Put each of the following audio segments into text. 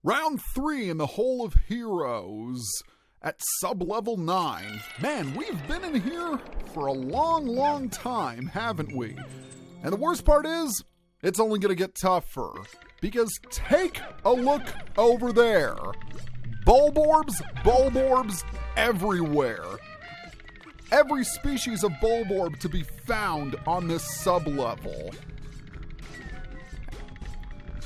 Round 3 in the Hole of Heroes at sub-level 9. Man, we've been in here for a long time, haven't we? And the worst part is, it's only going to get tougher. Because take a look over there. Bulborbs everywhere. Every species of Bulborb to be found on this sub-level.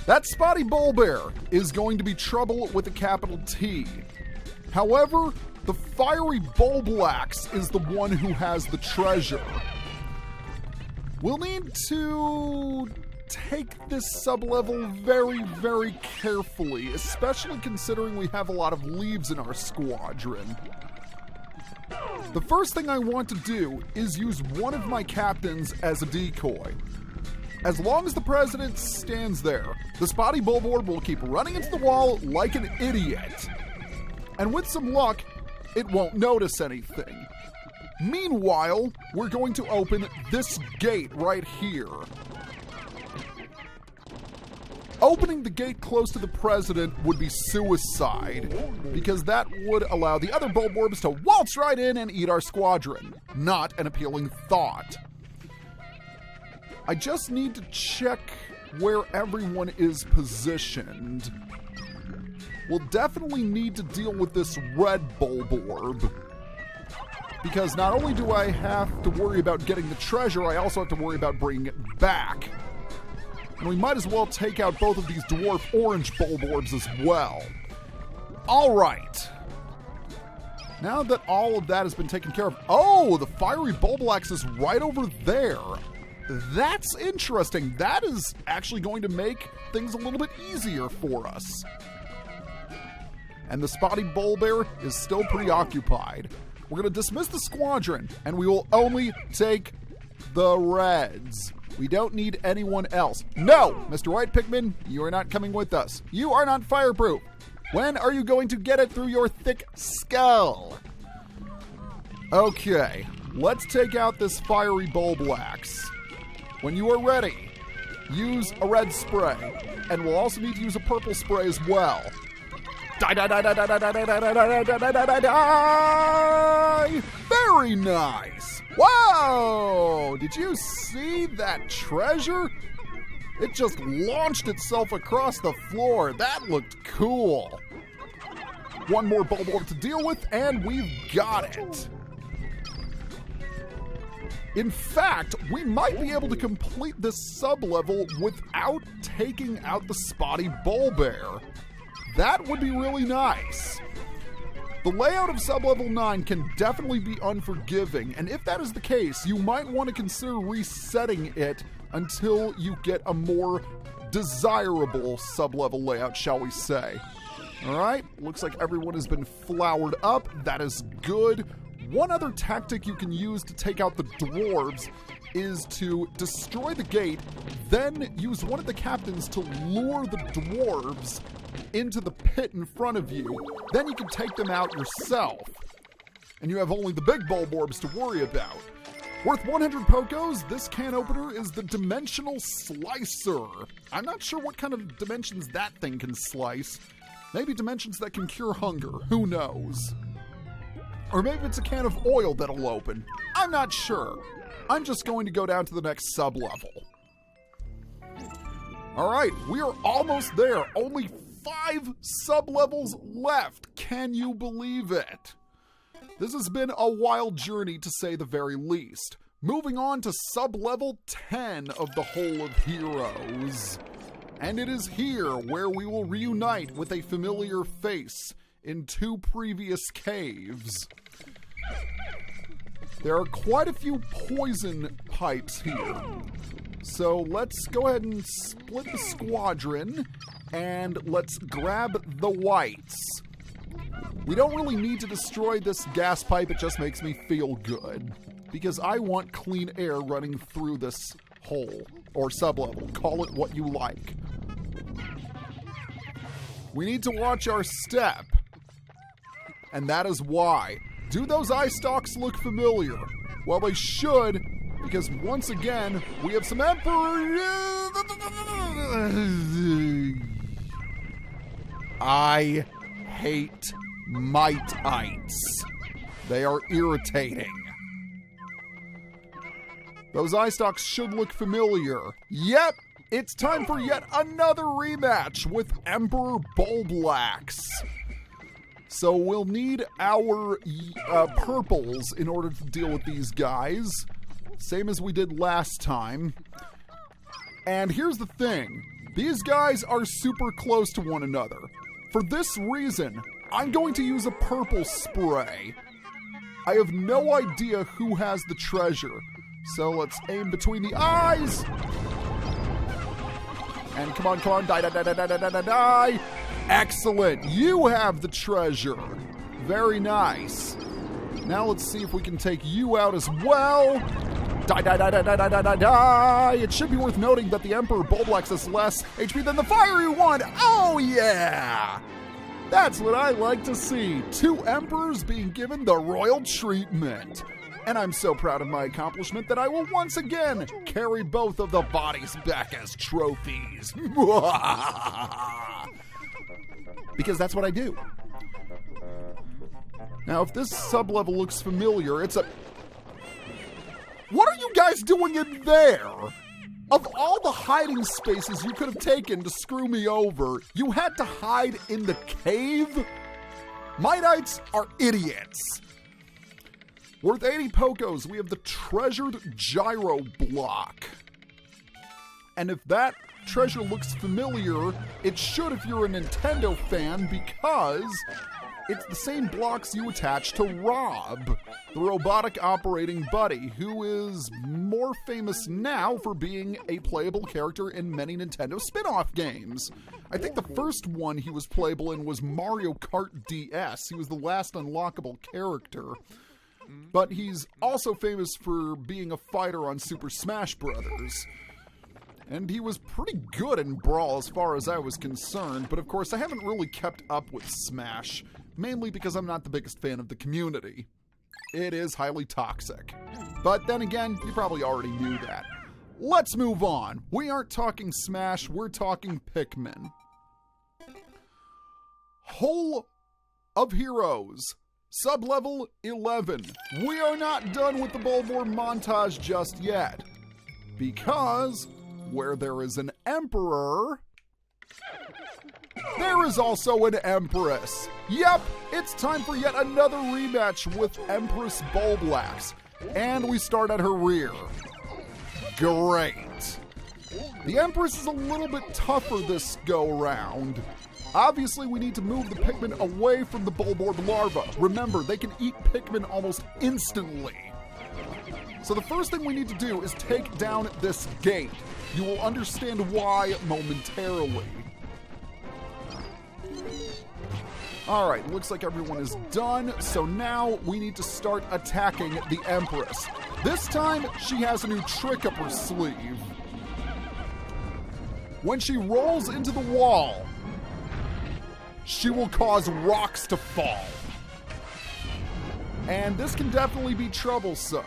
That Spotty Bulbear is going to be trouble with a capital T. However, the fiery Bulblax is the one who has the treasure. We'll need to take this sub-level very carefully, especially considering we have a lot of leaves in our squadron. The first thing I want to do is use one of my captains as a decoy. As long as the president stands there, the Spotty Bulborb will keep running into the wall like an idiot. And with some luck, it won't notice anything. Meanwhile, we're going to open this gate right here. Opening the gate close to the president would be suicide, because that would allow the other Bulborbs to waltz right in and eat our squadron. Not an appealing thought. I just need to check where everyone is positioned. We'll definitely need to deal with this red Bulborb, because not only do I have to worry about getting the treasure, I also have to worry about bringing it back. And we might as well take out both of these dwarf orange Bulborbs as well. Alright. Now that all of that has been taken care of... Oh, the fiery Bulblax is right over there. That's interesting. That is actually going to make things a little bit easier for us. And the Spotty Bulbear is still preoccupied. We're going to dismiss the squadron, and we will only take the reds. We don't need anyone else. No! Mr. White Pikmin, you are not coming with us. You are not fireproof. When are you going to get it through your thick skull? Okay, let's take out this fiery Bulblax. When you are ready, use a red spray. And we'll also need to use a purple spray as well. Die, die, die, die, die, die, die, die, die, die, die, die, die, die. Very nice. Whoa! Did you see that treasure? It just launched itself across the floor. That looked cool. One more Bulborb to deal with, and we've got it. In fact, we might be able to complete this sub-level without taking out the Spotty Bulbear. That would be really nice. The layout of sub-level 9 can definitely be unforgiving, and if that is the case, you might want to consider resetting it until you get a more desirable sub-level layout, shall we say. Alright, looks like everyone has been flowered up. That is good. One other tactic you can use to take out the dwarves is to destroy the gate, then use one of the captains to lure the dwarves into the pit in front of you. Then you can take them out yourself. And you have only the big Bulborbs to worry about. Worth 100 Pokos, this can opener is the Dimensional Slicer. I'm not sure what kind of dimensions that thing can slice. Maybe dimensions that can cure hunger. Who knows? Or maybe it's a can of oil that'll open. I'm not sure. I'm just going to go down to the next sub-level. Alright, we are almost there. Only 5 sub-levels left. Can you believe it? This has been a wild journey, to say the very least. Moving on to sub-level 10 of the Hole of Heroes. And it is here where we will reunite with a familiar face in 2 previous caves. There are quite a few poison pipes here. So let's go ahead and split the squadron, and let's grab the whites. We don't really need to destroy this gas pipe, it just makes me feel good. Because I want clean air running through this hole, or sub-level, call it what you like. We need to watch our step. And that is why. Do those eye stalks look familiar? Well, they should, because once again, we have some Emperor... I hate Mite-ites. They are irritating. Those eye stalks should look familiar. Yep, it's time for yet another rematch with Emperor Bulblax. So we'll need our purples in order to deal with these guys. Same as we did last time. And here's the thing. These guys are super close to one another. For this reason, I'm going to use a purple spray. I have no idea who has the treasure. So let's aim between the eyes. And come on, die, die, die, die, die, die, die, die. Excellent, you have the treasure. Very nice. Now let's see if we can take you out as well. Die, die, die, die, die, die, die, die, die. It should be worth noting that the Emperor Bulblax has less HP than the fiery one. Oh yeah! That's what I like to see. 2 emperors being given the royal treatment. And I'm so proud of my accomplishment that I will once again carry both of the bodies back as trophies. Because that's what I do. Now, if this sub-level looks familiar, it's a... What are you guys doing in there? Of all the hiding spaces you could have taken to screw me over, you had to hide in the cave? Mite-ites are idiots. Worth 80 Pokos, we have the treasured gyro block. And if that treasure looks familiar, it should if you're a Nintendo fan, because it's the same blocks you attach to Rob, the robotic operating buddy, who is more famous now for being a playable character in many Nintendo spin-off games. I think the first one he was playable in was Mario Kart DS. He was the last unlockable character. But he's also famous for being a fighter on Super Smash Bros. And he was pretty good in Brawl as far as I was concerned, but of course I haven't really kept up with Smash, mainly because I'm not the biggest fan of the community. It is highly toxic. But then again, you probably already knew that. Let's move on. We aren't talking Smash, we're talking Pikmin. Whole of Heroes. Sub-level 11. We are not done with the Bulborb montage just yet. Because where there is an emperor, there is also an empress. Yep, it's time for yet another rematch with Empress Bulblax. And we start at her rear. Great. The empress is a little bit tougher this go-round. Obviously, we need to move the Pikmin away from the Bulborb larva. Remember, they can eat Pikmin almost instantly. So the first thing we need to do is take down this gate. You will understand why momentarily. Alright, looks like everyone is done, so now we need to start attacking the Empress. This time, she has a new trick up her sleeve. When she rolls into the wall, she will cause rocks to fall. And this can definitely be troublesome.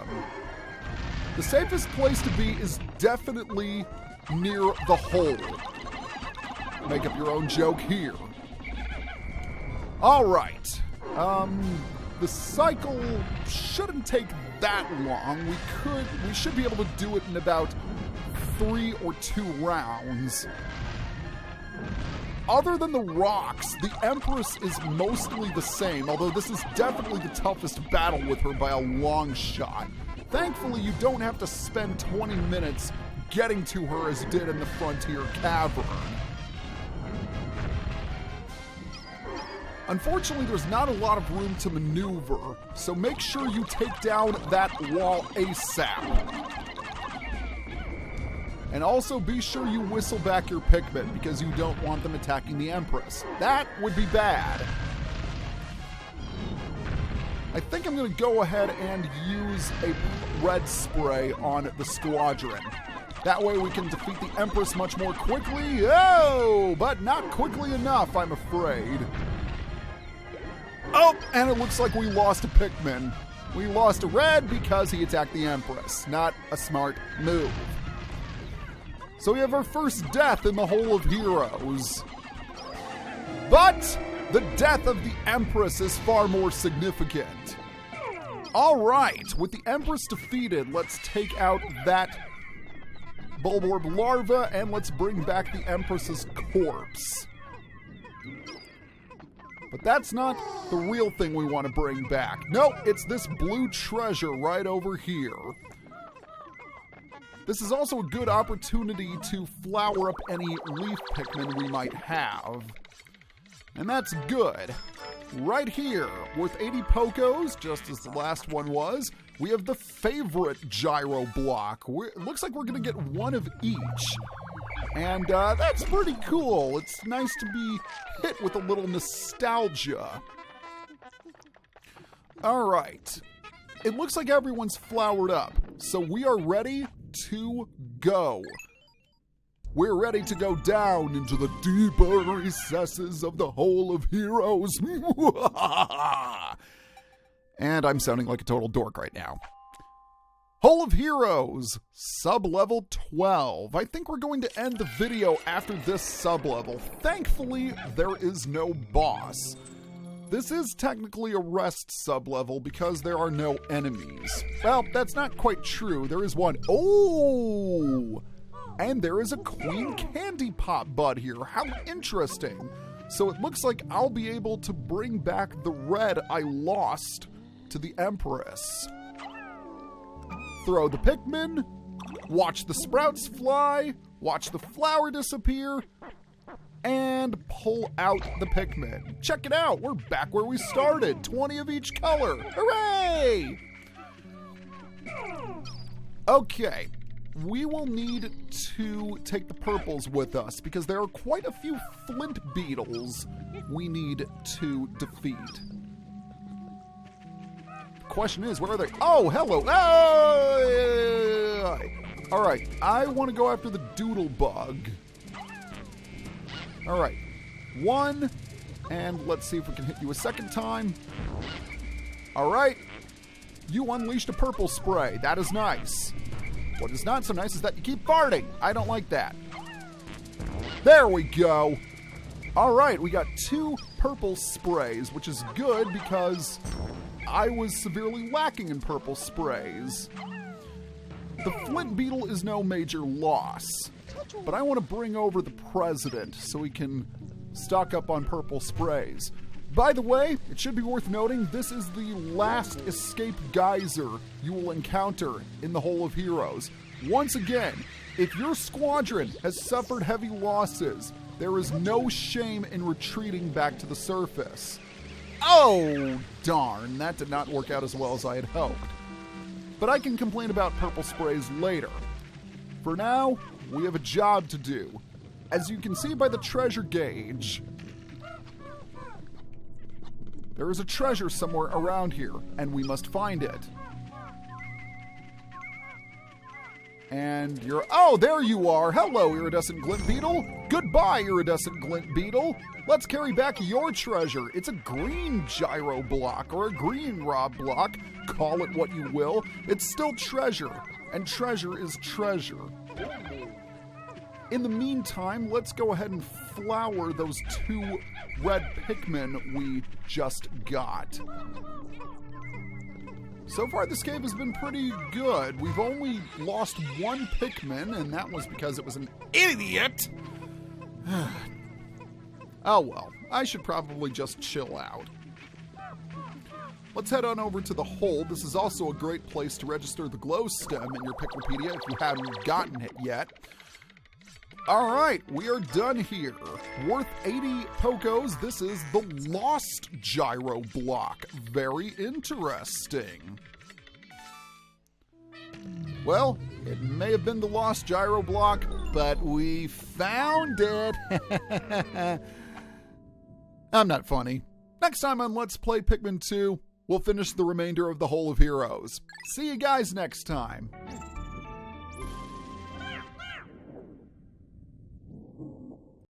The safest place to be is definitely near the hole. Make up your own joke here. Alright. The cycle shouldn't take that long. We should be able to do it in about 3 or 2 rounds. Other than the rocks, the Empress is mostly the same, although this is definitely the toughest battle with her by a long shot. Thankfully, you don't have to spend 20 minutes getting to her as you did in the Frontier Cavern. Unfortunately, there's not a lot of room to maneuver, so make sure you take down that wall ASAP. And also be sure you whistle back your Pikmin, because you don't want them attacking the Empress. That would be bad. I think I'm going to go ahead and use a red spray on the squadron. That way we can defeat the Empress much more quickly. Oh, but not quickly enough, I'm afraid. Oh, and it looks like we lost a Pikmin. We lost a red because he attacked the Empress. Not a smart move. So we have our first death in the Hole of Heroes. But the death of the Empress is far more significant. All right, with the Empress defeated, let's take out that Bulborb larva and let's bring back the Empress's corpse. But that's not the real thing we want to bring back. No, it's this blue treasure right over here. This is also a good opportunity to flower up any leaf Pikmin we might have. And that's good. Right here, worth 80 Pokos, just as the last one was, we have the favorite gyro block. It looks like we're going to get one of each. And that's pretty cool. It's nice to be hit with a little nostalgia. All right. It looks like everyone's flowered up, so we are ready to go. We're ready to go down into the deeper recesses of the Hole of Heroes. And I'm sounding like a total dork right now. Hole of Heroes, sub-level 12. I think we're going to end the video after this sub-level. Thankfully, there is no boss. This is technically a rest sub-level because there are no enemies. Well, that's not quite true. There is one. Oh! And there is a Queen Candy Pop bud here. How interesting. So it looks like I'll be able to bring back the red I lost to the Empress. Throw the Pikmin, watch the sprouts fly, watch the flower disappear, and pull out the Pikmin. Check it out, we're back where we started. 20 of each color. Hooray! Okay, we will need to take the purples with us because there are quite a few flint beetles we need to defeat. Question is, where are they? Oh, hello. Oh! All right, I want to go after the doodle bug. All right, one, and let's see if we can hit you a second time. All right, you unleashed a purple spray. That is nice. What is not so nice is that you keep farting. I don't like that. There we go. All right, we got 2 purple sprays, which is good because I was severely lacking in purple sprays. The flint beetle is no major loss, but I want to bring over the president so he can stock up on purple sprays. By the way, it should be worth noting, this is the last escape geyser you will encounter in the Hole of Heroes. Once again, if your squadron has suffered heavy losses, there is no shame in retreating back to the surface. Oh, darn, that did not work out as well as I had hoped. But I can complain about purple sprays later. For now, we have a job to do. As you can see by the treasure gauge, there is a treasure somewhere around here, and we must find it. And oh, there you are. Hello, Iridescent Glint Beetle. Goodbye, Iridescent Glint Beetle. Let's carry back your treasure. It's a green gyro block or a green rob block. Call it what you will. It's still treasure, and treasure is treasure. In the meantime, let's go ahead and flower those 2 red Pikmin we just got. So far, this cave has been pretty good. We've only lost 1 Pikmin, and that was because it was an idiot. Oh well, I should probably just chill out. Let's head on over to the hole. This is also a great place to register the glow stem in your Pikmipedia if you haven't gotten it yet. All right, we are done here. Worth 80 Pokos. This is the Lost Gyro Block. Very interesting. Well, it may have been the Lost Gyro Block, but we found it. I'm not funny. Next time on Let's Play Pikmin 2, we'll finish the remainder of the Hole of Heroes. See you guys next time.